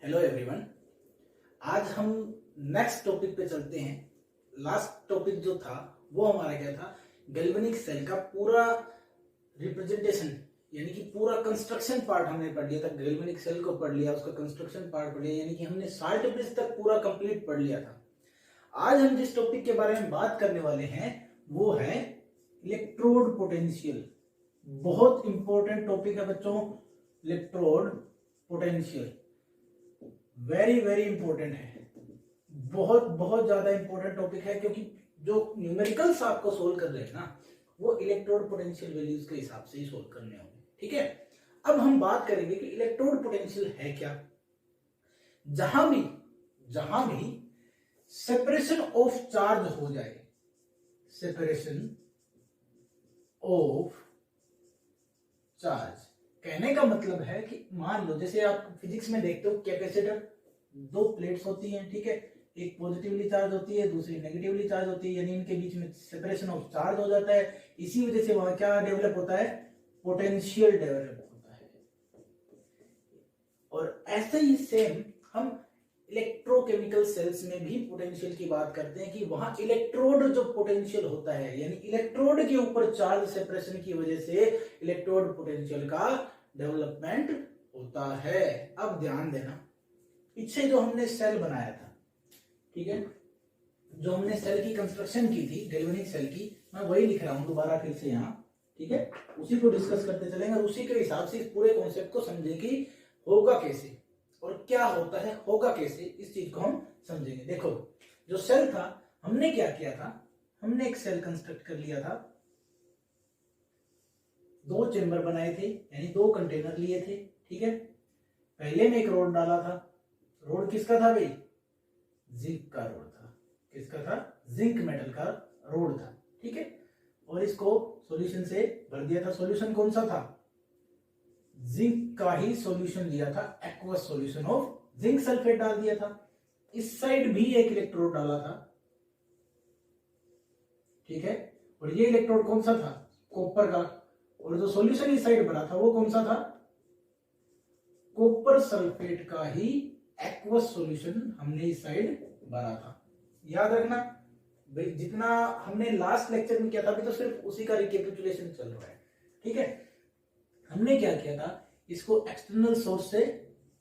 Hello everyone. आज हम next topic पे चलते हैं। लास्ट टॉपिक जो था वो हमारा क्या था, गैल्वेनिक सेल का पूरा रिप्रेजेंटेशन यानी कि पूरा कंस्ट्रक्शन पार्ट हमने पढ़ लिया था। गैल्वेनिक सेल को पढ़ लिया, उसका कंस्ट्रक्शन पार्ट पढ़ लिया, यानी कि हमने शार्ट ब्रिज तक पूरा कंप्लीट पढ़ लिया था। आज हम जिस टॉपिक के बारे में बात करने वाले हैं वो है इलेक्ट्रोड पोटेंशियल। बहुत इंपॉर्टेंट टॉपिक है बच्चों, electrode potential very very important है। बहुत बहुत ज्यादा इंपॉर्टेंट टॉपिक है, क्योंकि जो न्यूमेरिकल्स आपको सोल्व कर रहे हैं ना, वो इलेक्ट्रोड पोटेंशियल वैल्यूज के हिसाब से ही सोल्व करने होंगे। ठीक है, अब हम बात करेंगे कि इलेक्ट्रोड पोटेंशियल है क्या। जहां भी सेपरेशन ऑफ चार्ज हो जाए, सेपरेशन ऑफ चार्ज, कहने का मतलब है कि मान लो जैसे आप फिजिक्स में देखते हो, कैपेसिटर दो प्लेट्स होती हैं, ठीक है, एक पॉजिटिवली चार्ज होती है, दूसरी नेगेटिवली चार्ज होती है, यानी इनके बीच में सेपरेशन ऑफ चार्ज हो जाता है। इसी वजह से वहां क्या डेवलप होता है, पोटेंशियल डेवलप होता है। और ऐसे ही सेम हम इलेक्ट्रोकेमिकल सेल्स में भी पोटेंशियल की बात करते हैं कि वहां इलेक्ट्रोड जो पोटेंशियल होता है, यानी इलेक्ट्रोड के ऊपर चार्ज सेपरेशन की वजह से इलेक्ट्रोड पोटेंशियल का डेवलपमेंट होता है। अब ध्यान देना, पीछे जो हमने सेल बनाया था, ठीक है, जो हमने सेल की कंस्ट्रक्शन की थी गैल्वेनिक सेल की, मैं वही लिख रहा हूं दोबारा फिर से यहाँ, ठीक है, उसी को डिस्कस करते चलेंगे और उसी के हिसाब से इस पूरे कॉन्सेप्ट को समझें कि होगा कैसे और क्या होता है, होगा कैसे, इस चीज को हम समझेंगे। देखो, जो सेल था, हमने क्या किया था, हमने एक सेल कंस्ट्रक्ट कर लिया था, दो चेंबर बनाए थे, यानी दो कंटेनर लिए थे, ठीक है। पहले में एक रोड डाला था, रोड किसका था भाई, जिंक का रोड था। किसका था, जिंक मेटल का रोड था, ठीक है। और इसको सॉल्यूशन से भर दिया था। सॉल्यूशन कौन सा था, जिंक का ही सॉल्यूशन लिया था, aqueous solution of zinc sulphate डाल दिया था। इस साइड भी एक इलेक्ट्रोड डाला था, ठीक है, और ये इलेक्ट्रोड कौन सा था, कॉपर का। और जो सॉल्यूशन इस साइड भरा था वो कौन सा था, कॉपर सल्फेट का ही एक्वस सॉल्यूशन हमने इस साइड भरा था। याद रखना भाई, जितना हमने लास्ट लेक्चर में किया था, अभी तो सिर्फ उसी का रिकैपिचुलेशन चल रहा है, ठीक है। हमने क्या किया था, इसको एक्सटर्नल सोर्स से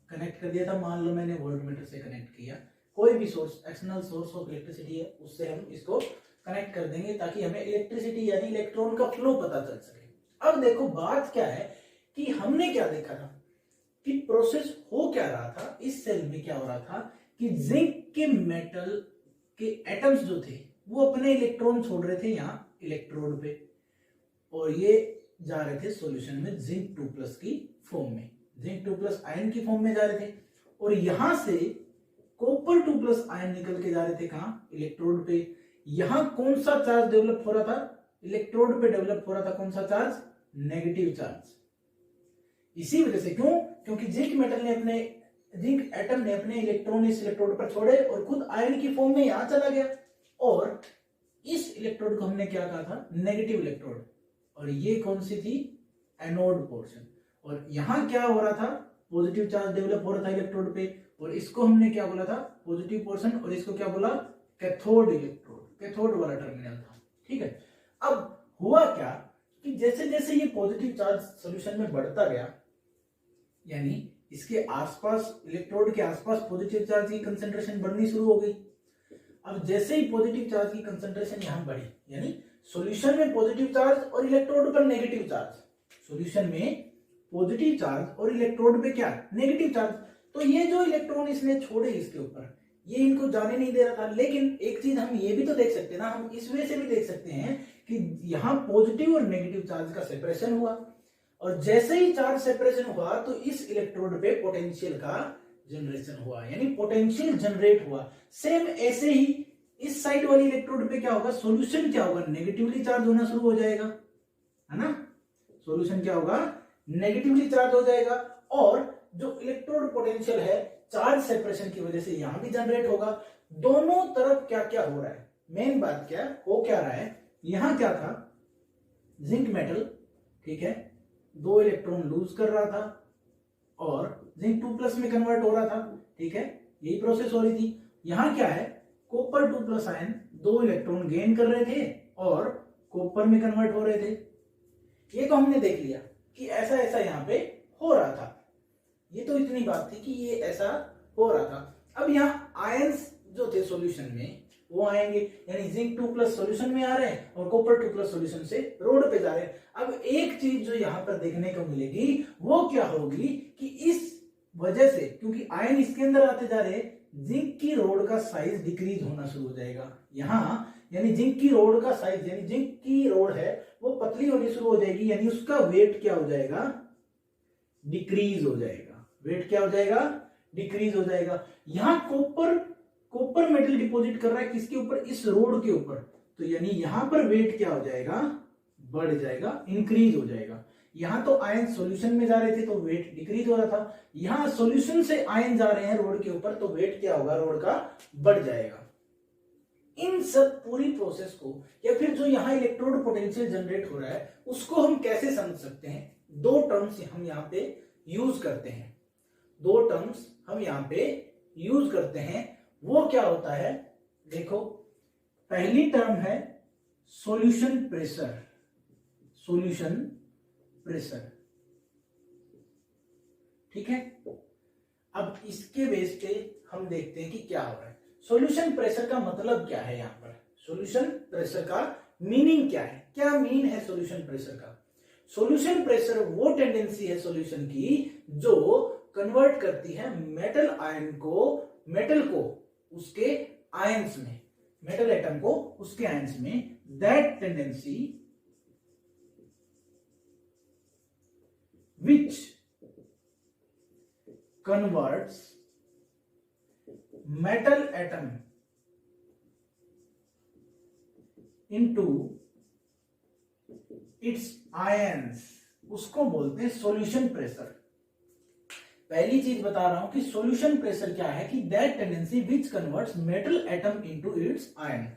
कनेक्ट कर दिया था। मान लो मैंने वोल्टमीटर से कनेक्ट किया, कोई भी source, external source of electricity है, उससे हम इसको कनेक्ट कर देंगे ताकि हमें इलेक्ट्रिसिटी यानी इलेक्ट्रॉन का फ्लो पता चल सके। अब देखो बात क्या है कि हमने क्या देखा था कि प्रोसेस हो क्या रहा था इस सेल में, क्या हो रहा था कि जिंक के मेटल के एटम्स जो थे वो अपने इलेक्ट्रॉन छोड़ रहे थे यहाँ इलेक्ट्रोड पे, और ये जा रहे थे सॉल्यूशन में जिंक 2+ की फॉर्म में, जिंक 2+ आयन की फॉर्म में जा रहे थे। और यहां से कॉपर 2+ आयन निकल के जा रहे थे कहां, इलेक्ट्रोड पे। यहां कौन सा चार्ज डेवलप हो रहा था, इलेक्ट्रोड पे डेवलप हो रहा था कौन सा चार्ज, नेगेटिव चार्ज। इसी वजह से, क्यों, क्योंकि जिंक मेटल ने अपने, जिंक एटम ने अपने इलेक्ट्रॉन इस इलेक्ट्रोड पर छोड़े और खुद आयन की फॉर्म में यहां चला गया। और इस इलेक्ट्रोड को हमने क्या कहा था, नेगेटिव इलेक्ट्रोड, और ये कौन सी थी, एनोड पोर्शन। और यहां क्या हो रहा था, पॉजिटिव चार्ज डेवलप हो रहा था इलेक्ट्रोड पे, और इसको हमने क्या बोला था, पॉजिटिव पोर्शन, और इसको क्या बोला, कैथोड इलेक्ट्रोड, कैथोड वाला टर्मिनल था, ठीक है। अब हुआ क्या कि जैसे जैसे ये पॉजिटिव चार्ज सॉल्यूशन में बढ़ता गया, यानी इसके आसपास, इलेक्ट्रोड के आसपास पॉजिटिव चार्ज की कंसंट्रेशन बढ़नी शुरू हो गई। अब जैसे ही पॉजिटिव चार्ज की कंसंट्रेशन यहां बढ़ी, यानी सॉल्यूशन में पॉजिटिव चार्ज और इलेक्ट्रोड पर नेगेटिव चार्ज, सॉल्यूशन में पॉजिटिव चार्ज और इलेक्ट्रोड पे क्या, नेगेटिव चार्ज, तो ये जो इलेक्ट्रॉन इसने छोड़े इसके ऊपर, ये इनको जाने नहीं दे रहा था। लेकिन एक चीज हम ये भी तो देख सकते हैं ना, हम इस वे से भी देख सकते हैं कि यहां पॉजिटिव और नेगेटिव चार्ज का सेपरेशन हुआ, और जैसे ही चार्ज सेपरेशन हुआ तो इस इलेक्ट्रोड पे पोटेंशियल का जनरेशन हुआ, यानी पोटेंशियल जनरेट हुआ। सेम ऐसे ही इस साइड वाली इलेक्ट्रोड पे क्या होगा, सॉल्यूशन क्या होगा, नेगेटिवली चार्ज होना शुरू हो जाएगा, है ना, सॉल्यूशन क्या होगा, नेगेटिवली चार्ज हो जाएगा। और जो इलेक्ट्रोड पोटेंशियल है चार्ज सेपरेशन की वजह से यहां भी जनरेट होगा। दोनों तरफ क्या क्या हो रहा है, मेन बात क्या हो, क्या रहा है, यहां क्या था, जिंक मेटल, ठीक है, 2 इलेक्ट्रॉन लूज कर रहा था और जिंक 2+ में कन्वर्ट हो रहा था, ठीक है, यही प्रोसेस हो रही थी। यहां क्या है, copper 2 plus ion 2 electron gain कर रहे थे और कॉपर में कन्वर्ट हो रहे थे। ये तो हमने देख लिया कि ऐसा ऐसा यहाँ पे हो रहा था, ये तो इतनी बात थी कि ये ऐसा हो रहा था। अब यहाँ आयंस जो थे सॉल्यूशन में वो आएंगे, यानी जिंक 2 प्लस सॉल्यूशन में आ रहे हैं और कॉपर 2 प्लस सॉल्यूशन से रोड पे जा रहे हैं। अब एक चीज जो यहाँ पर देखने को मिलेगी वो क्या होगी कि इस वजह से, क्योंकि आयन इसके अंदर आते जा रहे हैं, जिंक की रोड का साइज डिक्रीज होना शुरू हो जाएगा यहाँ, यानी जिंक की रोड का साइज, यानी जिंक की रोड है वो पतली होनी शुरू हो जाएगी, यानी उसका वेट क्या हो जाएगा, डिक्रीज हो जाएगा। वेट क्या हो जाएगा, डिक्रीज हो जाएगा। यहां कॉपर मेटल डिपॉजिट कर रहा है किसके ऊपर, इस रोड के ऊपर, तो यानी यहां पर वेट क्या हो जाएगा, बढ़ जाएगा, इंक्रीज हो जाएगा। यहां तो आयन सॉल्यूशन में जा रहे थे तो वेट डिक्रीज हो रहा था, यहां सॉल्यूशन से आयन जा रहे हैं रोड के ऊपर तो वेट क्या होगा, रोड का बढ़ जाएगा। इन सब पूरी प्रोसेस को या फिर जो यहां इलेक्ट्रोड पोटेंशियल जनरेट हो रहा है उसको हम कैसे समझ सकते हैं, दो टर्म्स हम यहां पे यूज करते हैं, दो टर्म्स हम यहां पे यूज करते हैं। वो क्या होता है, देखो पहली टर्म है सॉल्यूशन प्रेशर, सॉल्यूशन प्रेशर, ठीक है। अब इसके बेस पे हम देखते हैं कि क्या हो रहा है। सॉल्यूशन प्रेशर का मतलब क्या है, यहां पर सॉल्यूशन प्रेशर का मीनिंग क्या है, क्या मीन है सॉल्यूशन प्रेशर का। सॉल्यूशन प्रेशर वो टेंडेंसी है सॉल्यूशन की जो कन्वर्ट करती है मेटल आयन को, मेटल को उसके आयंस में, मेटल एटम को उसके आयंस में, that tendency which converts metal atom into its ions, उसको बोलते हैं सॉल्यूशन प्रेशर। पहली चीज बता रहा हूं कि सॉल्यूशन प्रेशर क्या है कि that tendency which converts metal atom into its ion,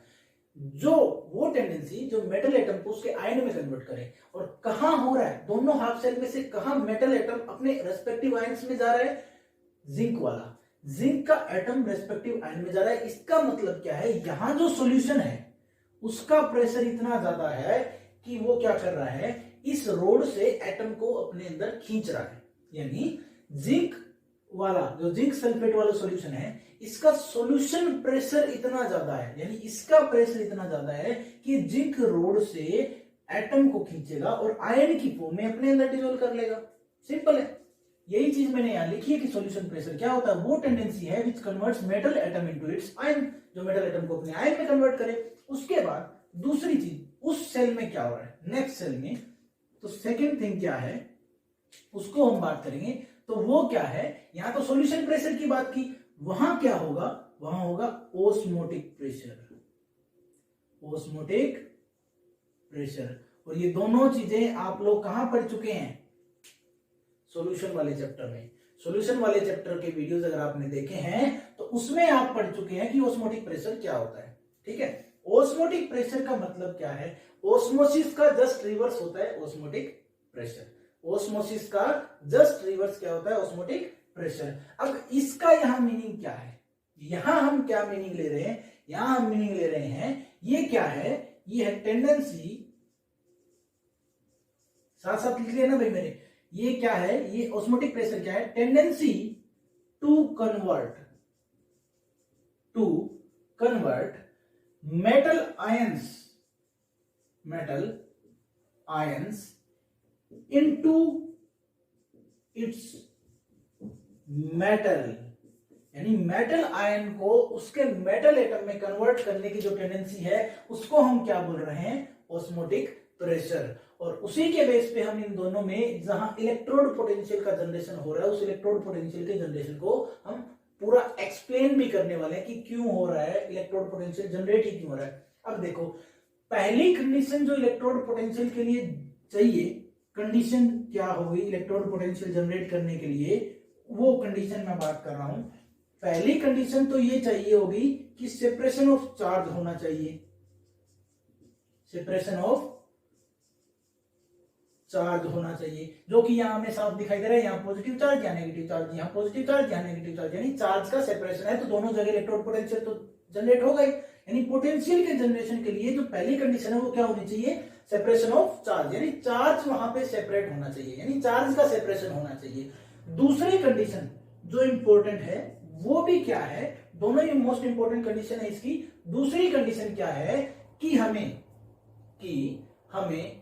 जो वो टेंडेंसी जो मेटल एटम को उसके आयन में कन्वर्ट करे। और कहां हो रहा है, दोनों हाफ सेल में से कहां मेटल एटम अपने रेस्पेक्टिव आयन्स में जा रहा है, जिंक वाला, जिंक का एटम रेस्पेक्टिव आयन में जा रहा है। इसका मतलब क्या है, यहां जो सॉल्यूशन है उसका प्रेशर इतना ज्यादा है कि वो क्या कर रहा है, इस रोड से एटम को अपने अंदर खींच रहा है। यानी जिंक वाला जो जिंक सल्फेट वाला सॉल्यूशन है इसका सॉल्यूशन प्रेशर इतना ज्यादा है, यानी इसका प्रेशर इतना ज्यादा है कि जिंक रोड से एटम को खींचेगा और आयन की फॉर्म में अपने अंदर डिसॉल्व कर लेगा। सिंपल है, यही चीज मैंने यहां लिखी है कि सॉल्यूशन प्रेशर क्या होता है, वो टेंडेंसी है which converts metal atom into its ion, जो मेटल एटम को अपने आयन में कन्वर्ट करे। उसके बाद दूसरी चीज, उस सेल में क्या हो रहा है, नेक्स्ट सेल में, तो सेकेंड थिंग क्या है उसको हम बात करेंगे। तो वो क्या है, यहां तो सॉल्यूशन प्रेशर की बात की, वहां क्या होगा, वहां होगा ओस्मोटिक प्रेशर, ओस्मोटिक प्रेशर। और ये दोनों चीजें आप लोग कहां पढ़ चुके हैं, सॉल्यूशन वाले चैप्टर में। सॉल्यूशन वाले चैप्टर के वीडियोस अगर आपने देखे हैं तो उसमें आप पढ़ चुके हैं कि ओस्मोटिक प्रेशर क्या होता है, ठीक है। ओस्मोटिक प्रेशर का मतलब क्या है, ओस्मोसिस का जस्ट रिवर्स होता है ओस्मोटिक प्रेशर, ओस्मोसिस का जस्ट रिवर्स क्या होता है, ओस्मोटिक प्रेशर। अब इसका यहां मीनिंग क्या है, यहां हम क्या मीनिंग ले रहे हैं, यहां हम मीनिंग ले रहे हैं, ये क्या है, ये है टेंडेंसी, साथ साथ लिख लिया ना भाई मेरे, ये क्या है, ये ऑस्मोटिक प्रेशर क्या है, tendency to convert metal ions into its metal, यानी मेटल आयन को उसके मेटल एटम में कन्वर्ट करने की जो टेंडेंसी है उसको हम क्या बोल रहे हैं, ऑस्मोटिक प्रेशर। और उसी के बेस पे हम इन दोनों में जहां इलेक्ट्रोड पोटेंशियल का जनरेशन हो रहा है उस इलेक्ट्रोड पोटेंशियल के जनरेशन को हम पूरा एक्सप्लेन भी करने वाले हैं कि क्यों हो रहा है, इलेक्ट्रोड पोटेंशियल जनरेट ही क्यों हो रहा है। अब देखो पहली कंडीशन जो इलेक्ट्रोड पोटेंशियल के लिए चाहिए, कंडीशन क्या होगी इलेक्ट्रोड पोटेंशियल जनरेट करने के लिए, वो कंडीशन मैं बात कर रहा हूं। पहली कंडीशन तो ये चाहिए होगी कि सेपरेशन ऑफ चार्ज होना चाहिए, सेपरेशन ऑफ चार्ज होना चाहिए, जो कि यहाँ हमें साफ दिखाई दे रहा है, यहाँ पॉजिटिव चार्ज यहाँ नेगेटिव चार्ज, यहाँ पॉजिटिव चार्ज यहाँ नेगेटिव चार्ज, यानी चार्ज का सेपरेशन है तो दोनों जगह इलेक्ट्रोड पोटेंशियल तो जनरेट होगा ही। यानी पोटेंशियल के जनरेशन के लिए जो पहली कंडीशन है वो क्या होनी चाहिए, सेपरेशन ऑफ चार्ज, यानी चार्ज वहां पे सेपरेट होना चाहिए, यानी चार्ज का सेपरेशन होना चाहिए। दूसरी कंडीशन जो इंपॉर्टेंट है वो भी क्या है, दोनों ही मोस्ट इंपॉर्टेंट कंडीशन है इसकी। दूसरी कंडीशन क्या है कि हमें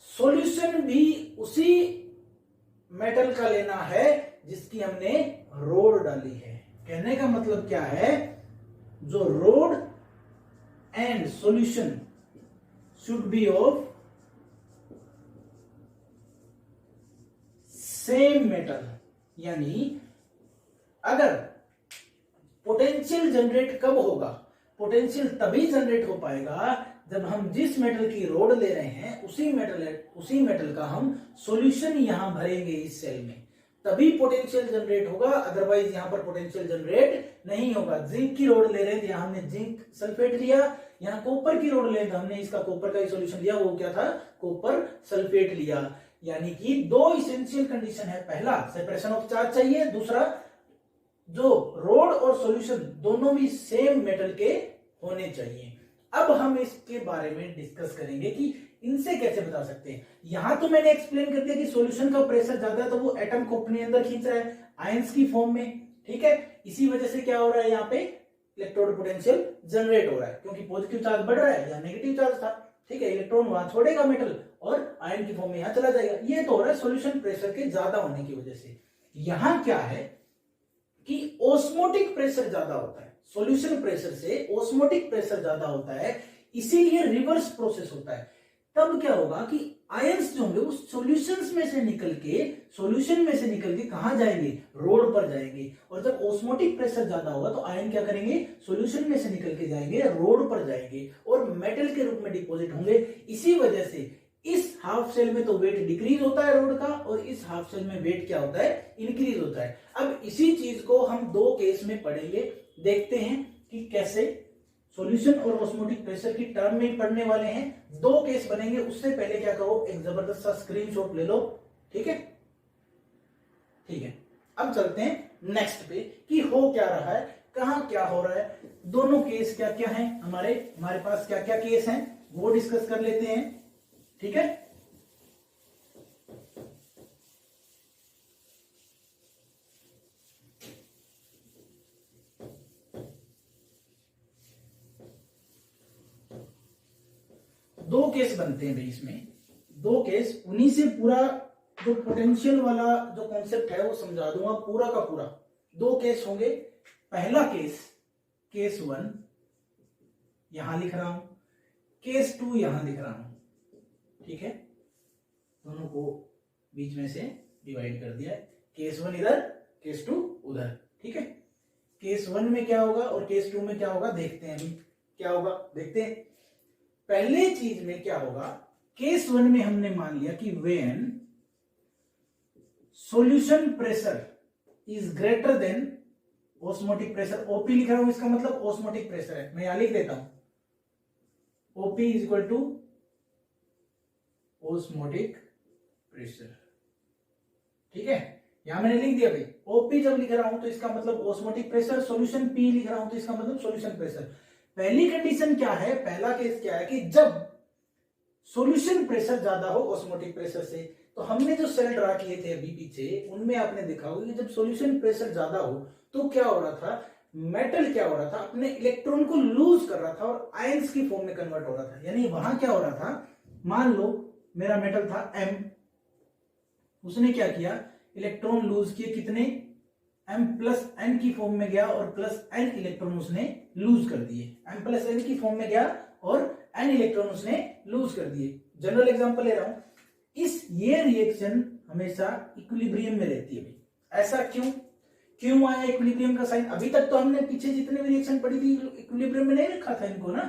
सॉल्यूशन भी उसी मेटल का लेना है जिसकी हमने रोड डाली है। कहने का मतलब क्या है, जो road and solution should be of same metal, यानी अगर पोटेंशियल जनरेट कब होगा, पोटेंशियल तभी जनरेट हो पाएगा जब हम जिस मेटल की रोड ले रहे हैं उसी मेटल का हम सॉल्यूशन यहां भरेंगे इस सेल में, तभी पोटेंशियल जनरेट होगा, अदरवाइज यहां पर पोटेंशियल जनरेट नहीं होगा। जिंक की रोड ले रहे थे, यहां हमने जिंक सल्फेट लिया, यहां कॉपर की रोड ले, हमने इसका कॉपर का ही सॉल्यूशन लिया, वो क्या था, कॉपर सल्फेट लिया। यानी कि दो इसेंशियल कंडीशन है, पहला सेपरेशन ऑफ चार्ज चाहिए, दूसरा जो रोड और सॉल्यूशन दोनों भी सेम मेटल के होने चाहिए। अब हम इसके बारे में डिस्कस करेंगे कि इनसे कैसे बता सकते हैं। यहां तो मैंने एक्सप्लेन कर दिया कि सॉल्यूशन का प्रेशर ज्यादा है तो वो एटम को अपने अंदर खींच रहा है आयंस की फॉर्म में, ठीक है। इसी वजह से क्या हो रहा है, यहाँ पे इलेक्ट्रोड पोटेंशियल जनरेट हो रहा है क्योंकि पॉजिटिव चार्ज बढ़ रहा है या नेगेटिव चार्ज था, ठीक है। इलेक्ट्रॉन वहां छोड़ेगा मेटल और आयन की फॉर्म में यहां चला जाएगा। ये तो हो रहा है सॉल्यूशन प्रेशर के ज्यादा होने की वजह से। यहां क्या है कि ऑस्मोटिक प्रेशर ज्यादा होता है, सॉल्यूशन प्रेशर से ऑस्मोटिक प्रेशर ज्यादा होता है, इसीलिए रिवर्स प्रोसेस होता है। तब क्या होगा कि आयंस जो होंगे वो सॉल्यूशन में से निकल के कहां जाएंगे, रोड पर जाएंगे। और जब ऑस्मोटिक प्रेशर ज्यादा होगा तो आयन क्या करेंगे, सॉल्यूशन में से निकल के जाएंगे, रोड पर जाएंगे और मेटल के रूप में डिपॉजिट होंगे। इसी वजह से इस हाफ सेल में तो वेट डिक्रीज होता है रोड का और इस हाफ सेल में वेट क्या होता है, इंक्रीज होता है। अब इसी चीज को हम दो केस में पढ़ेंगे, देखते हैं कि कैसे सॉल्यूशन और ऑस्मोटिक प्रेशर की टर्म में पढ़ने वाले हैं। दो केस बनेंगे, उससे पहले क्या करो, एक जबरदस्त सा स्क्रीनशॉट ले लो, ठीक है। अब चलते हैं नेक्स्ट पे कि हो क्या रहा है, कहां क्या हो रहा है, दोनों केस क्या क्या हैं, हमारे पास क्या क्या केस हैं वो डिस्कस कर लेते हैं, ठीक है। दो केस बनते हैं भाई इसमें, दो केस, उन्हीं से पूरा जो पोटेंशियल वाला जो कॉन्सेप्ट है वो समझा दूंगा पूरा का पूरा। दो केस होंगे, पहला केस 1 यहां लिख रहा हूं, केस 2 यहां लिख रहा हूं, ठीक है। दोनों को बीच में से डिवाइड कर दिया, केस 1 इधर, केस 2 उधर, ठीक है। केस 1 में क्या होगा और केस 2 में क्या होगा देखते हैं, अभी क्या होगा देखते हैं। पहले चीज में क्या होगा, केस 1 में हमने मान लिया कि when solution pressure is greater than osmotic pressure, OP लिख रहा हूं, इसका मतलब ऑस्मोटिक प्रेशर है, मैं यहां लिख देता हूं, OP is equal to osmotic pressure, ठीक है। यहां मैंने लिख दिया भाई, ओपी जब लिख रहा हूं तो इसका मतलब ऑस्मोटिक प्रेशर, सॉल्यूशन पी लिख रहा हूं तो इसका मतलब सॉल्यूशन प्रेशर। पहली कंडीशन क्या है, पहला केस क्या है कि जब सॉल्यूशन प्रेशर ज्यादा हो ऑस्मोटिक प्रेशर से, तो हमने जो सेल ड्रा किए थे अभी पीछे उनमें आपने देखा होगा कि जब सॉल्यूशन प्रेशर ज्यादा हो तो क्या हो रहा था, मेटल क्या हो रहा था, अपने इलेक्ट्रॉन को लूज कर रहा था और आयंस की फॉर्म में कन्वर्ट हो रहा था। यानी वहां क्या हो रहा था, मान लो मेरा मेटल था M, उसने क्या किया, इलेक्ट्रॉन लूज किए, कितने, M प्लस N की फॉर्म में गया और प्लस N इलेक्ट्रॉन उसने लूज कर दिए, M प्लस N की फॉर्म में गया और N इलेक्ट्रॉन उसने लूज कर दिए। जनरल एग्जांपल ले रहा हूं, ये रिएक्शन हमेशा इक्विलिब्रियम में रहती है भाई। ऐसा क्यों आया इक्विलिब्रियम का साइन, अभी तक तो हमने पीछे जितने भी रिएक्शन पढ़ी थी इक्विलिब्रियम में नहीं रखा था इनको ना,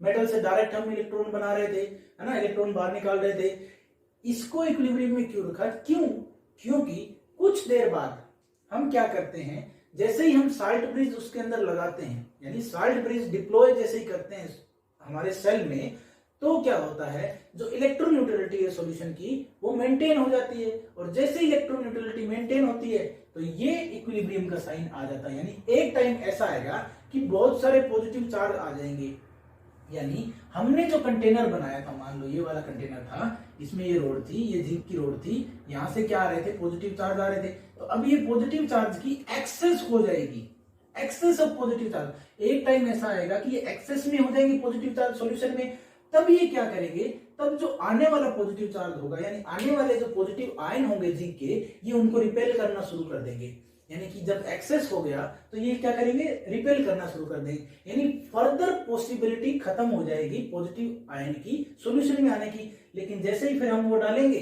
मेटल से डायरेक्ट हम इलेक्ट्रॉन बना रहे थे, है ना, इलेक्ट्रॉन बाहर निकाल रहे थे। इसको इक्विलिब्रियम में क्यों रखा, क्योंकि कुछ देर बाद हम क्या करते हैं, जैसे ही हम साल्ट ब्रिज उसके अंदर लगाते हैं, यानी साल्ट ब्रिज डिप्लॉय जैसे ही करते हैं हमारे सेल में, तो क्या होता है, जो इलेक्ट्रोन्यूट्रलिटी है सॉल्यूशन की वो मेंटेन हो जाती है, और जैसे इलेक्ट्रोन्यूट्रलिटी मेंटेन होती है तो ये इक्विलिब्रियम का साइन आ जाता है। यानी एक टाइम ऐसा आएगा कि बहुत सारे पॉजिटिव चार्ज आ जाएंगे, यानी हमने जो कंटेनर बनाया था, मान लो ये वाला कंटेनर था, इसमें ये रोड थी, ये जिंक की रोड थी, यहां से क्या आ रहे थे, पॉजिटिव चार्ज आ रहे थे, तो अब ये पॉजिटिव चार्ज की एक्सेस हो जाएगी, एक्सेस ऑफ पॉजिटिव चार्ज। एक टाइम ऐसा आएगा कि ये एक्सेस में हो जाएंगे पॉजिटिव चार्ज सॉल्यूशन में, तब ये क्या करेंगे, तब जो आने वाला पॉजिटिव चार्ज होगा, यानी आने वाले जो पॉजिटिव आयन होंगे जिंक के, ये उनको रिपेल करना शुरू कर देंगे। यानी कि जब एक्सेस हो गया तो ये क्या करेंगे, रिपेल करना शुरू कर देंगे, यानी फर्दर पॉसिबिलिटी खत्म हो जाएगी पॉजिटिव आयन की सॉल्यूशन में आने की। लेकिन जैसे ही फिर हम वो डालेंगे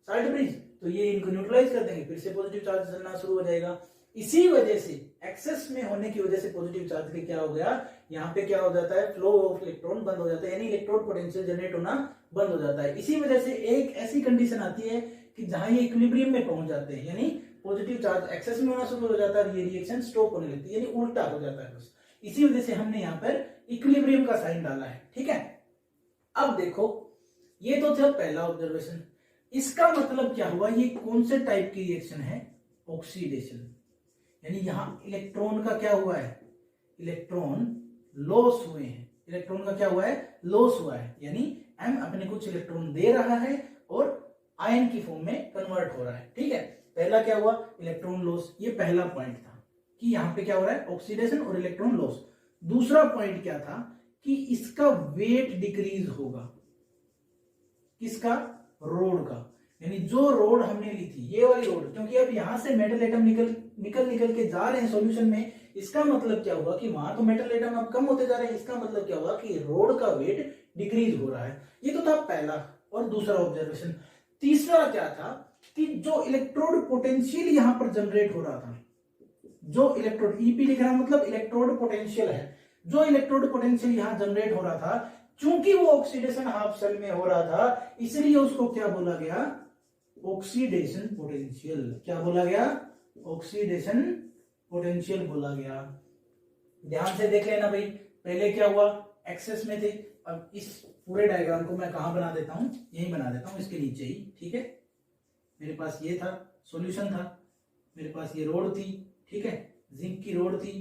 साल्ट ब्रिज, तो ये इनको न्यूट्रलाइज कर देंगे, फिर से पॉजिटिव चार्ज चलना शुरू हो जाएगा। इसी वजह से एक्सेस में होने की वजह से पॉजिटिव चार्ज के क्या हो गया, यहाँ पे क्या हो जाता है, फ्लो ऑफ इलेक्ट्रॉन बंद हो जाता है, यानी इलेक्ट्रोड पोटेंशियल जनरेट होना बंद हो जाता है। इसी वजह से एक ऐसी कंडीशन आती है कि जहां ये इक्विलिब्रियम में पहुंच जाते हैं, यानी पॉजिटिव चार्ज एक्सेस में होना शुरू हो जाता है, ये रिएक्शन स्टॉप होने लगती है, यानी उल्टा हो जाता है बस। इसी वजह से हमने यहाँ पर इक्विलिब्रियम का साइन डाला है, ठीक है। अब देखो, ये तो था पहला ऑब्जर्वेशन, इसका मतलब क्या हुआ, ये कौन से टाइप की रिएक्शन है, ऑक्सीडेशन, यानी यहां इलेक्ट्रॉन का क्या हुआ है, इलेक्ट्रॉन लॉस हुए हैं, इलेक्ट्रॉन का क्या हुआ है, लॉस हुआ है, यानी एम अपने कुछ इलेक्ट्रॉन दे रहा है और आयन की फॉर्म में कन्वर्ट हो रहा है, ठीक है। पहला क्या हुआ, इलेक्ट्रॉन लॉस, ये पहला पॉइंट था कि यहां पे क्या हो रहा है, ऑक्सीडेशन और इलेक्ट्रॉन लॉस। दूसरा पॉइंट क्या था कि इसका वेट डिक्रीज होगा, किसका, रोड का, यानी जो रोड हमने ली थी, ये वाली रोड, क्योंकि अब यहां से मेटल एटम निकल के जा रहे हैं सॉल्यूशन में, इसका मतलब क्या हुआ कि वहां तो मेटल एटम अब कम होते जा रहे हैं, इसका मतलब क्या हुआ कि रोड का वेट डिक्रीज हो रहा है। ये तो था पहला और दूसरा ऑब्जर्वेशन। तीसरा क्या था कि जो इलेक्ट्रोड पोटेंशियल यहां पर जनरेट हो रहा था, जो इलेक्ट्रोड, ईपी लिख रहा मतलब इलेक्ट्रोड पोटेंशियल है, जो इलेक्ट्रोड पोटेंशियल यहां जनरेट हो रहा था, चूंकि वो ऑक्सीडेशन हाफ सेल में हो रहा था, इसलिए उसको क्या बोला गया, ऑक्सीडेशन पोटेंशियल। क्या बोला गया, ऑक्सीडेशन पोटेंशियल बोला गया। ध्यान से देख लेना भाई, पहले क्या हुआ, एक्सेस में थे, अब इस पूरे डायग्राम को मैं कहां बना देता हूं, यही बना देता हूं, इसके नीचे ही, ठीक है। मेरे पास ये था, सॉल्यूशन था, मेरे पास ये रोड थी, ठीक है, जिंक की रोड थी,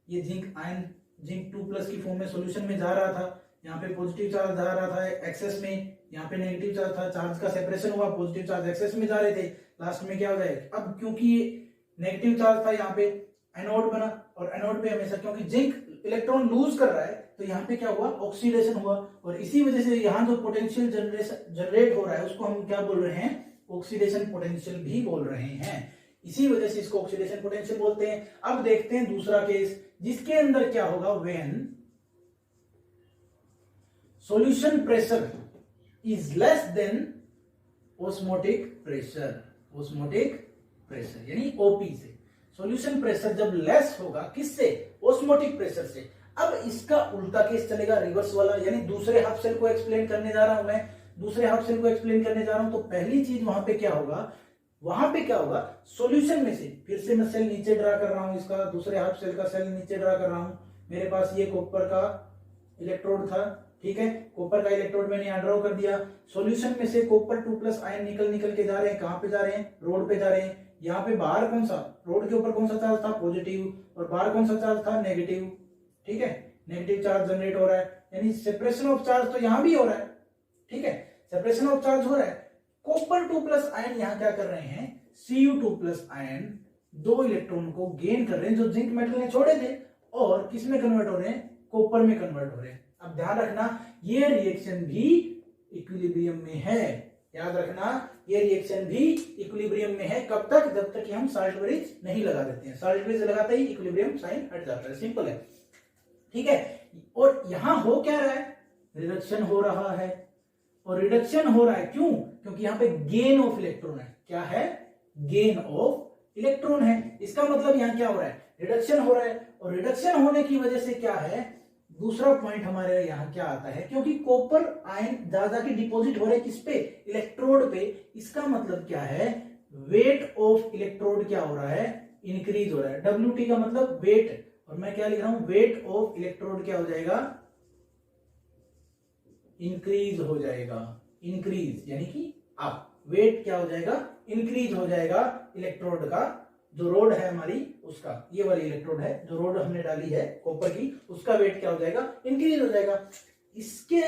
ये जिंक आयन, जिंक 2+ की फॉर्म में सॉल्यूशन में जा रहा था, यहाँ पे पॉजिटिव चार्ज जा रहा था एक्सेस में, यहाँ पे नेगेटिव चार्ज था, चार्ज का सेपरेशन हुआ, पॉजिटिव चार्ज एक्सेस में जा रहे थे, लास्ट में क्या हो जाएगा, अब क्योंकि नेगेटिव चार्ज था यहाँ पे एनोड बना, और एनोड पे हमेशा क्योंकि जिंक इलेक्ट्रॉन लूज कर रहा है, तो यहाँ पे क्या हुआ, ऑक्सीडेशन हुआ, और इसी वजह से यहाँ जो पोटेंशियल जनरेट हो रहा है उसको हम क्या बोल रहे हैं, ऑक्सीडेशन पोटेंशियल भी बोल रहे हैं। इसी वजह से इसको ऑक्सीडेशन पोटेंशियल बोलते हैं। अब देखते हैं दूसरा केस, जिसके अंदर क्या होगा, when solution pressure is less than osmotic pressure, osmotic pressure यानी ओपी से, सॉल्यूशन प्रेशर जब लेस होगा, किससे, ऑस्मोटिक प्रेशर से। अब इसका उल्टा केस चलेगा, रिवर्स वाला, यानी दूसरे हाफ सेल को एक्सप्लेन करने जा रहा हूं मैं, दूसरे हाफ सेल को एक्सप्लेन करने जा रहा हूं, तो पहली चीज वहां पे क्या होगा, वहां पे क्या होगा, सॉल्यूशन में से, फिर से मैं सेल नीचे ड्रा कर रहा हूं, इसका दूसरे हाफ सेल का सेल नीचे ड्रा कर रहा हूं, मेरे पास ये कॉपर का इलेक्ट्रोड था, ठीक है, कॉपर का इलेक्ट्रोड मैंने यहां ड्रॉ कर दिया, सॉल्यूशन में से कॉपर 2+ आयन निकल के जा रहे हैं, कहां पे जा रहे हैं, रोड पे जा रहे हैं। यहाँ पे बाहर कौन सा, रोड के ऊपर कौन सा चार्ज था, पॉजिटिव, और बाहर कौन सा चार्ज था, नेगेटिव, ठीक है, नेगेटिव चार्ज जनरेट हो रहा है, यानी सेपरेशन ऑफ चार्ज तो यहां भी हो रहा है, ठीक है, सेपरेशन ऑफ चार्ज हो रहा है। कॉपर 2+ आयन यहाँ क्या कर रहे हैं, Cu2+ आयन 2 इलेक्ट्रॉन को गेन कर रहे हैं, जो जिंक मेटल ने छोड़े थे, और किस में कन्वर्ट हो रहे हैं, कॉपर में कन्वर्ट हो रहे हैं। अब ध्यान रखना, ये रिएक्शन भी इक्विलिब्रियम में है, याद रखना, ये रिएक्शन भी इक्विलिब्रियम में है, कब तक, जब तक कि हम साल्ट ब्रिज नहीं लगा देते हैं, साल्ट ब्रिज लगाते ही इक्विलिब्रियम साइन हट जाता है, सिंपल है, ठीक है। और यहां हो क्या रहा है, रिडक्शन हो रहा है, और रिडक्शन हो रहा है क्यों, क्योंकि यहाँ पे गेन ऑफ इलेक्ट्रॉन है, क्या है, गेन ऑफ इलेक्ट्रॉन है। इसका मतलब यहाँ क्या हो रहा है, रिडक्शन हो रहा है, और रिडक्शन होने की वजह से क्या है, दूसरा पॉइंट हमारे यहाँ क्या आता है, क्योंकि कॉपर आयन ज्यादा की डिपॉजिट हो रहे किस पे, इलेक्ट्रोड पे, इसका मतलब क्या है, वेट ऑफ इलेक्ट्रोड क्या हो रहा है, इंक्रीज हो रहा है। WT का मतलब वेट, और मैं क्या लिख रहा हूं, वेट ऑफ इलेक्ट्रोड क्या हो जाएगा, इंक्रीज हो जाएगा, इंक्रीज यानी कि अप, वेट क्या हो जाएगा, इंक्रीज हो जाएगा इलेक्ट्रोड का, जो रोड है हमारी उसका, ये वाली इलेक्ट्रोड है जो रोड हमने डाली है कॉपर की, उसका वेट क्या हो जाएगा, इंक्रीज हो जाएगा। इसके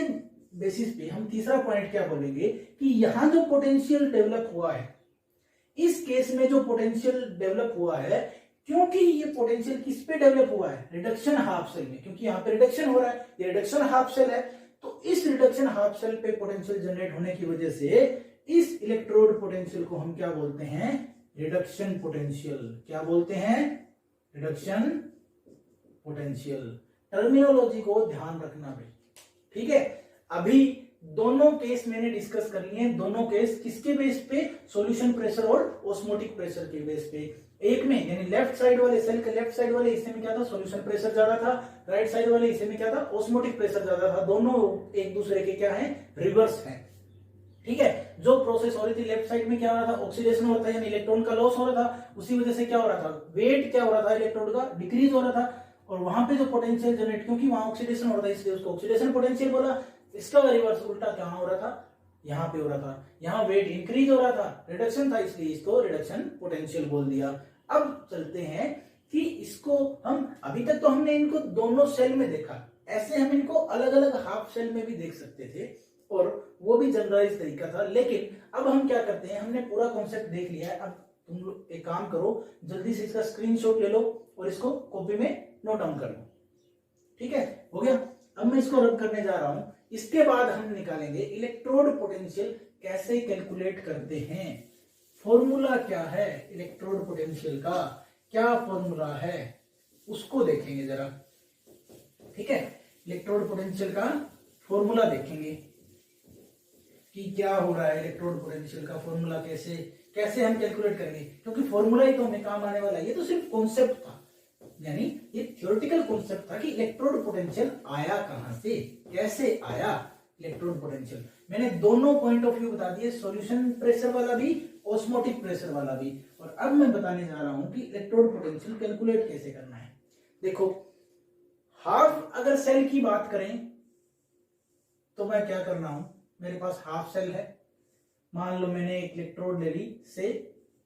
बेसिस पे हम तीसरा पॉइंट क्या बोलेंगे कि यहां जो पोटेंशियल डेवलप हुआ है, इस केस में जो पोटेंशियल डेवलप हुआ है, क्योंकि ये पोटेंशियल किस पे डेवलप हुआ है, रिडक्शन हाफ सेल में, क्योंकि यहाँ पे रिडक्शन हो रहा है, ये रिडक्शन हाफ सेल है, तो इस रिडक्शन हाफ सेल पे पोटेंशियल जनरेट होने की वजह से इस इलेक्ट्रोड पोटेंशियल को हम क्या बोलते हैं, रिडक्शन पोटेंशियल। क्या बोलते हैं, रिडक्शन पोटेंशियल। टर्मिनोलॉजी को ध्यान रखना भाई, ठीक है। अभी दोनों केस मैंने डिस्कस कर लिए हैं, दोनों केस किसके बेस पे, सॉल्यूशन प्रेशर और ऑस्मोटिक प्रेशर के बेस पे। एक में यानी लेफ्ट साइड वाले सेल के लेफ्ट साइड वाले हिस्से में क्या था, सॉल्यूशन प्रेशर ज्यादा था, राइट साइड वाले हिस्से में क्या था, ऑस्मोटिक प्रेशर ज्यादा था। दोनों एक दूसरे के क्या है, रिवर्स है, ठीक है। जो प्रोसेस हो रही थी लेफ्ट साइड में क्या हो रहा था, ऑक्सीडेशन हो रहा था, यानी इलेक्ट्रॉन का लॉस हो रहा था, उसी वजह से क्या हो रहा था, वेट क्या हो रहा था इलेक्ट्रोड का, डिक्रीज हो रहा था। और वहां पे जो पोटेंशियल जनरेट, क्योंकि वहां ऑक्सीडेशन हो रहा था इसलिए उसको ऑक्सीडेशन पोटेंशियल बोला। इसका रिवर्स उल्टा क्या हो रहा था, यहाँ पे हो रहा था, यहाँ वेट इंक्रीज हो रहा था, रिडक्शन था, इसलिए इसको रिडक्शन पोटेंशियल बोल दिया। अब चलते हैं कि इसको हम, अभी तक तो हमने इनको दोनों सेल में देखा, ऐसे हम इनको अलग अलग हाफ सेल में भी देख सकते थे और वो भी जनरलाइज तरीका था। लेकिन अब हम क्या करते हैं, हमने पूरा कॉन्सेप्ट देख लिया है, अब तुम लोग एक काम करो, जल्दी से इसका स्क्रीनशॉट ले लो और इसको कॉपी में नोट डाउन कर लो, ठीक है, हो गया। अब मैं इसको रब करने जा रहा हूं, इसके बाद हम निकालेंगे इलेक्ट्रोड पोटेंशियल कैसे कैलकुलेट करते हैं, फॉर्मूला क्या है इलेक्ट्रोड पोटेंशियल का, क्या फॉर्मूला है उसको देखेंगे जरा, ठीक है। इलेक्ट्रोड पोटेंशियल का फॉर्मूला देखेंगे कि क्या हो रहा है, इलेक्ट्रोड पोटेंशियल का फॉर्मूला कैसे कैसे हम कैलकुलेट करेंगे, क्योंकि फॉर्मूला ही तो हमें काम आने वाला है। ये तो सिर्फ कॉन्सेप्ट था, यानी ये थ्योरेटिकल कॉन्सेप्ट था कि इलेक्ट्रोड पोटेंशियल आया कहां से, कैसे आया इलेक्ट्रोड पोटेंशियल। मैंने दोनों पॉइंट ऑफ व्यू बता दिए, सॉल्यूशन प्रेशर वाला भी, ऑस्मोटिक प्रेशर वाला भी। और अब मैं बताने जा रहा हूं कि इलेक्ट्रोड पोटेंशियल कैलकुलेट कैसे करना है। देखो, हाफ अगर सेल की बात करें तो मैं क्या कर रहा हूं, मेरे पास हाफ सेल है, मान लो मैंने एक इलेक्ट्रोड ले ली से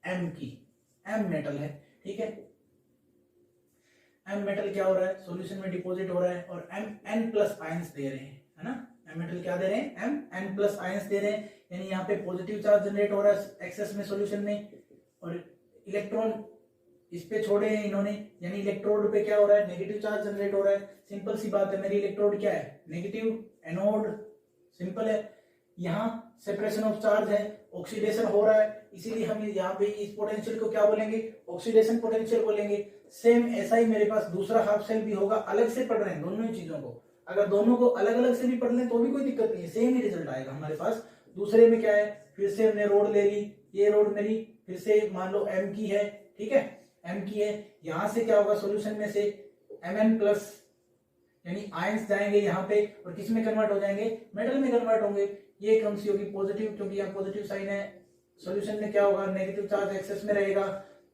एम की, एम मेटल है, ठीक है। एम मेटल क्या हो रहा है, सॉल्यूशन में डिपॉजिट हो रहा है और एम एन प्लस आयंस दे रहे हैं, है ना। एम मेटल क्या दे रहे हैं, एम एन प्लस आयंस दे रहे हैं, यानी यहाँ पे पॉजिटिव चार्ज जनरेट हो रहा है एक्सेस में सॉल्यूशन में, और इलेक्ट्रॉन इस पे छोड़े हैं इन्होंने, यानी इलेक्ट्रोड पे क्या हो रहा है, नेगेटिव चार्ज जनरेट हो रहा है। सिंपल सी बात है, मेरी इलेक्ट्रोड क्या है, नेगेटिव, एनोड, सिंपल है। यहाँ सेपरेशन ऑफ चार्ज है, ऑक्सीडेशन हो रहा है, इसीलिए हम यहाँ पे इस पोटेंशियल को क्या बोलेंगे, ऑक्सीडेशन पोटेंशियल बोलेंगे। सेम ऐसा ही मेरे पास दूसरा हाफ सेल भी होगा, अलग से पढ़ रहे हैं दोनों ही चीजों को, अगर दोनों को अलग अलग से भी पढ़ लें तो भी कोई दिक्कत नहीं है, सेम ही रिजल्ट आएगा हमारे पास। दूसरे में क्या है, फिर से हमने रोड ले ली, ये रोड मेरी फिर से मान लो एम की है, ठीक है, एम की है। यहां से क्या होगा, सॉल्यूशन में से एम एन प्लस यानी आयंस जाएंगे यहाँ पे और किस में कन्वर्ट हो जाएंगे, मेटल में कन्वर्ट होंगे। ये कौन सी होगी, पॉजिटिव, क्योंकि यहाँ पॉजिटिव साइन है। सॉल्यूशन में क्या होगा, नेगेटिव चार्ज एक्सेस में रहेगा।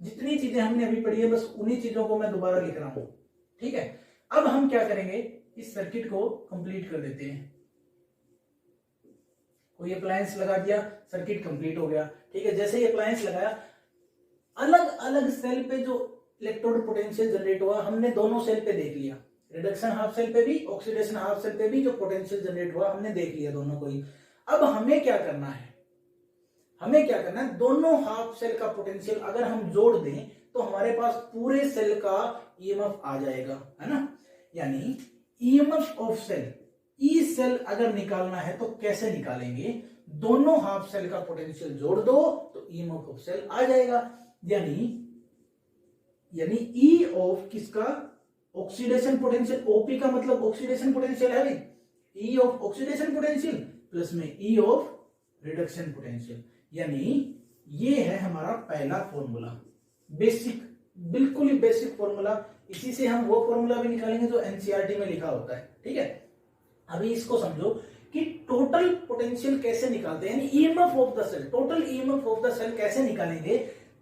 जितनी चीजें हमने अभी पढ़ी है बस उन्हीं चीजों को मैं दोबारा लिख रहा हूं, ठीक है। अब हम क्या करेंगे, इस सर्किट को कंप्लीट कर देते हैं। कोई अप्लायंस लगा दिया, सर्किट कंप्लीट हो गया, ठीक है। जैसे ही अप्लायंस लगाया, अलग अलग सेल पे जो इलेक्ट्रोड पोटेंशियल जनरेट हुआ हमने दोनों सेल पे देख लिया, रिडक्शन हाफ सेल पे भी, ऑक्सीडेशन हाफ सेल पे भी जो पोटेंशियल जनरेट हुआ हमने देख लिया दोनों को ही। अब हमें क्या करना है, हमें क्या करना है, दोनों हाफ सेल का पोटेंशियल अगर हम जोड़ दें तो हमारे पास पूरे सेल का ईएमएफ आ जाएगा, है ना। यानी EMF of cell, E cell अगर निकालना है तो कैसे निकालेंगे, दोनों हाफ सेल का पोटेंशियल जोड़ दो तो ईएमएफ ऑफ सेल आ जाएगा। यानी ई ऑफ किसका, ऑक्सीडेशन पोटेंशियल, ओपी का मतलब ऑक्सीडेशन पोटेंशियल है भाई, ई ऑफ ऑक्सीडेशन पोटेंशियल प्लस में ई ऑफ रिडक्शन पोटेंशियल। यानी ये है हमारा पहला फॉर्मूला, बेसिक, बिल्कुल ही बेसिक फॉर्मूला। इसी से हम वो फॉर्मूला भी निकालेंगे जो एनसीईआरटी में लिखा होता है, ठीक है। अभी इसको समझो कि टोटल पोटेंशियल कैसे निकालते हैं, यानी EMF of the cell, total EMF of the cell कैसे निकालेंगे।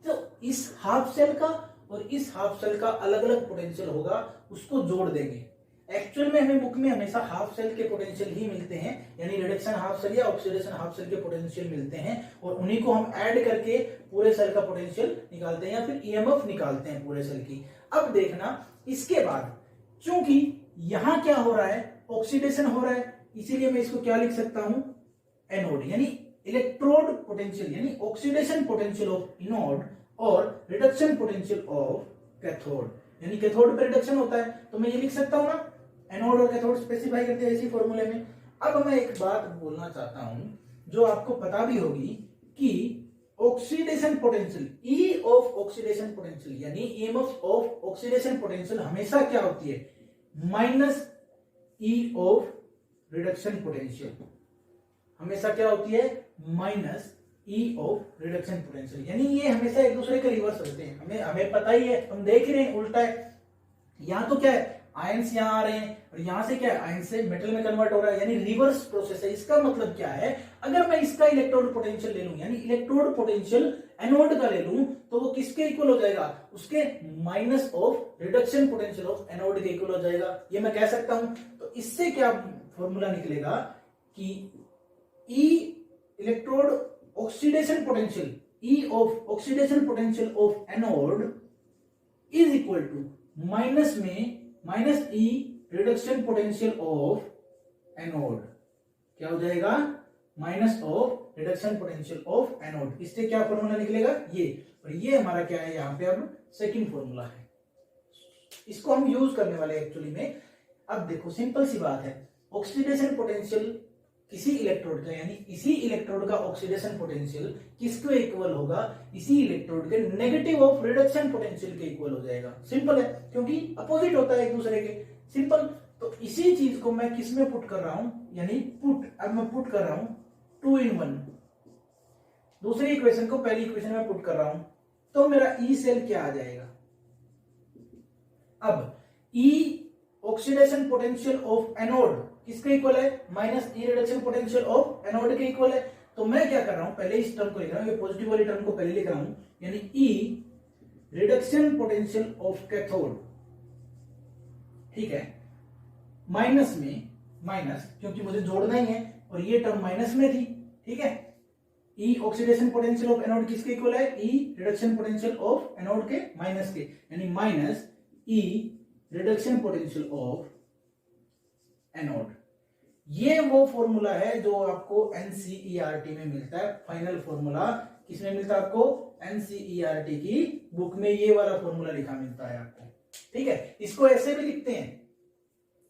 तो इस हाफ सेल का और इस हाफ सेल का अलग अलग पोटेंशियल होगा, उसको जोड़ देंगे। एक्चुअल में हमें बुक में हमेशा हाफ सेल के पोटेंशियल ही मिलते हैं, यानी रिडक्शन हाफ सेल या ऑक्सीडेशन हाफ सेल के पोटेंशियल मिलते हैं, और उन्हीं को हम ऐड करके पूरे सेल का पोटेंशियल निकालते हैं या फिर ईएमएफ निकालते हैं पूरे सेल की। अब देखना इसके बाद, चूंकि यहां क्या हो रहा है, ऑक्सीडेशन हो रहा है, इसीलिए मैं इसको क्या लिख सकता हूं, एनोड, यानी इलेक्ट्रोड पोटेंशियल यानी ऑक्सीडेशन पोटेंशियल ऑफ एनोड और रिडक्शन पोटेंशियल ऑफ कैथोड, यानी कैथोड पे रिडक्शन होता है, तो मैं ये लिख सकता हूं ना, एनोड और कैथोड स्पेसिफाई करते हैं इसी फॉर्मूले में। अब मैं एक बात बोलना चाहता हूं जो आपको पता भी होगी कि oxidation potential, E of oxidation potential यानी ईएमएफ ऑफ ऑक्सीडेशन पोटेंशियल हमेशा क्या होती है, minus E of reduction potential, हमेशा क्या होती है, minus E of reduction potential, यानी ये हमेशा एक दूसरे के रिवर्स होते हैं। हमें पता ही है, हम देख ही रहे हैं, उल्टा है। यहां तो क्या है, आयंस यहां आ रहे हैं और यहां से क्या है, आयंस से मेटल में कन्वर्ट हो रहा है, यानी रिवर्स प्रोसेस है। इसका मतलब क्या है, अगर मैं इसका इलेक्ट्रोड पोटेंशियल ले लूं, यानी इलेक्ट्रोड पोटेंशियल एनोड का ले लूं, तो वो किसके इक्वल हो जाएगा, उसके minus of reduction potential of anode के इक्वल हो जाएगा, ये मैं कह सकता हूं। तो इससे क्या फॉर्मूला निकलेगा कि E electrode oxidation potential, E of oxidation potential of anode is equal to minus में minus E reduction potential of anode, क्या हो जाएगा, minus of reduction potential of anode. इससे क्या फॉर्मूला निकलेगा, ये, और ये हमारा क्या है, यहां पे अब सेकंड फॉर्मूला है, इसको हम यूज करने वाले एक्चुअली में। अब देखो सिंपल सी बात है, ऑक्सीडेशन पोटेंशियल किसी इलेक्ट्रोड का, यानी इसी इलेक्ट्रोड का ऑक्सीडेशन पोटेंशियल किसके इक्वल होगा, इसी इलेक्ट्रोड के नेगेटिव ऑफ रिडक्शन पोटेंशियल के इक्वल हो जाएगा। सिंपल है, क्योंकि अपोजिट होता है एक दूसरे के, सिंपल। तो इसी चीज को मैं किस में पुट कर रहा हूं, यानी पुट, अब मैं पुट कर रहा हूं 2 in 1, दूसरी इक्वेशन को पहली इक्वेशन में पुट कर रहा हूं, तो मेरा ई सेल क्या आ जाएगा, अब ई ऑक्सीडेशन पोटेंशियल ऑफ एनोड किसके इक्वल है, minus E reduction potential of anode के इक्वल है। तो मैं क्या कर रहा हूं, पहले इस टर्म को लिख रहा हूं, ये पॉजिटिव वाली टर्म को पहले लिख रहा हूं, यानी E reduction potential of cathode, ठीक है, माइनस में, माइनस क्योंकि मुझे जोड़ना ही है और ये टर्म माइनस में थी, ठीक है, ई ऑक्सीडेशन पोटेंशियल ऑफ एनोड किसके इक्वल है, ई रिडक्शन पोटेंशियल ऑफ एनोड के माइनस के, यानी minus E reduction potential of anode. ये वो फॉर्मूला है जो आपको एनसीईआरटी में मिलता है, फाइनल फॉर्मूला किसमें मिलता है आपको, एनसीईआरटी की बुक में ये वाला फॉर्मूला लिखा मिलता है आपको, ठीक है। इसको ऐसे भी लिखते हैं,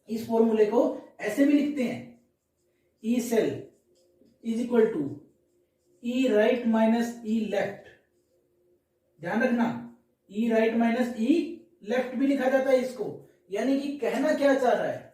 इस फॉर्मूले को ऐसे भी लिखते हैं, E cell is equal to E right minus E left, ध्यान रखना, E right minus E left भी लिखा जाता है इसको, यानी कि कहना क्या चाह रहा है,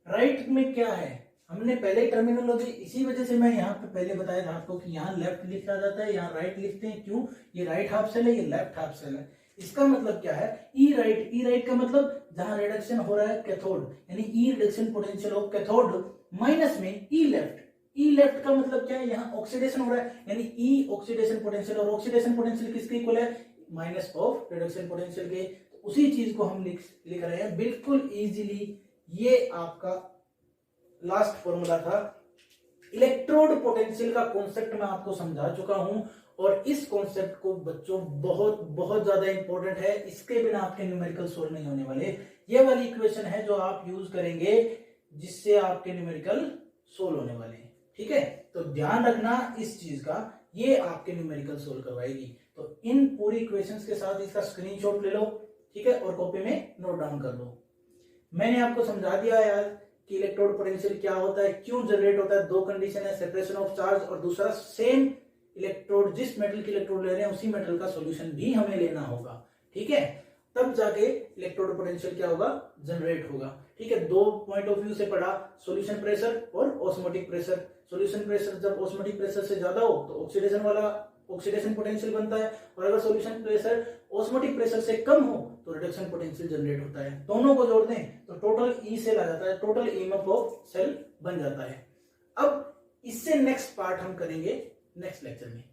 राइट में क्या है, हमने पहले टर्मिनोलॉजी, इसी वजह से मैं यहाँ पे पहले बताया था आपको कि यहाँ लेफ्ट लिखा जाता है, यहाँ राइट लिखते हैं, क्यों, ये राइट हाफ सेल है, ये लेफ्ट हाफ सेल है। इसका मतलब क्या है, ई राइट का मतलब जहां रिडक्शन हो रहा है कैथोड, यानी E reduction potential of cathode minus में ई लेफ्ट का मतलब क्या है, यहाँ ऑक्सीडेशन हो रहा है, यानी ई ऑक्सीडेशन पोटेंशियल, और ऑक्सीडेशन पोटेंशियल किसके इक्वल है, माइनस ऑफ रिडक्शन पोटेंशियल के। तो उसी चीज को हम लिख रहे हैं बिल्कुल इजीली। ये आपका लास्ट फॉर्मूला था। इलेक्ट्रोड पोटेंशियल का कॉन्सेप्ट मैं आपको समझा चुका हूं, और इस कॉन्सेप्ट को बच्चों बहुत बहुत ज्यादा इंपॉर्टेंट है, इसके बिना आपके न्यूमेरिकल सोल्व नहीं होने वाले। ये वाली इक्वेशन है जो आप यूज करेंगे जिससे आपके न्यूमेरिकल सोल्व होने वाले हैं, ठीक है। तो ध्यान रखना इस चीज का, ये आपके न्यूमेरिकल सोल्व करवाएगी। तो इन पूरी इक्वेशंस के साथ इसका स्क्रीनशॉट ले लो, ठीक है, और कॉपी में नोट डाउन कर लो। मैंने आपको समझा दिया यार कि इलेक्ट्रोड पोटेंशियल क्या होता है, क्यों जनरेट होता है। दो कंडीशन है, सेपरेशन ऑफ चार्ज, और दूसरा सेम इलेक्ट्रोड, जिस मेटल की इलेक्ट्रोड ले रहे हैं उसी मेटल का सॉल्यूशन भी हमें लेना होगा, ठीक है, तब जाके इलेक्ट्रोड पोटेंशियल क्या होगा, जनरेट होगा, ठीक है। दो पॉइंट ऑफ व्यू से पढ़ा, सॉल्यूशन प्रेशर और ऑस्मोटिक प्रेशर। सॉल्यूशन प्रेशर जब ऑस्मोटिक प्रेशर से ज्यादा हो तो ऑक्सीडेशन वाला ऑक्सीडेशन पोटेंशियल बनता है, और अगर सॉल्यूशन प्रेशर ऑस्मोटिक प्रेशर से कम हो तो रिडक्शन पोटेंशियल जनरेट होता है। दोनों को जोड़ दें तो टोटल ई सेल आ जाता है, टोटल ईएमएफ ऑफ सेल बन जाता है। अब इससे नेक्स्ट पार्ट हम करेंगे नेक्स्ट लेक्चर में।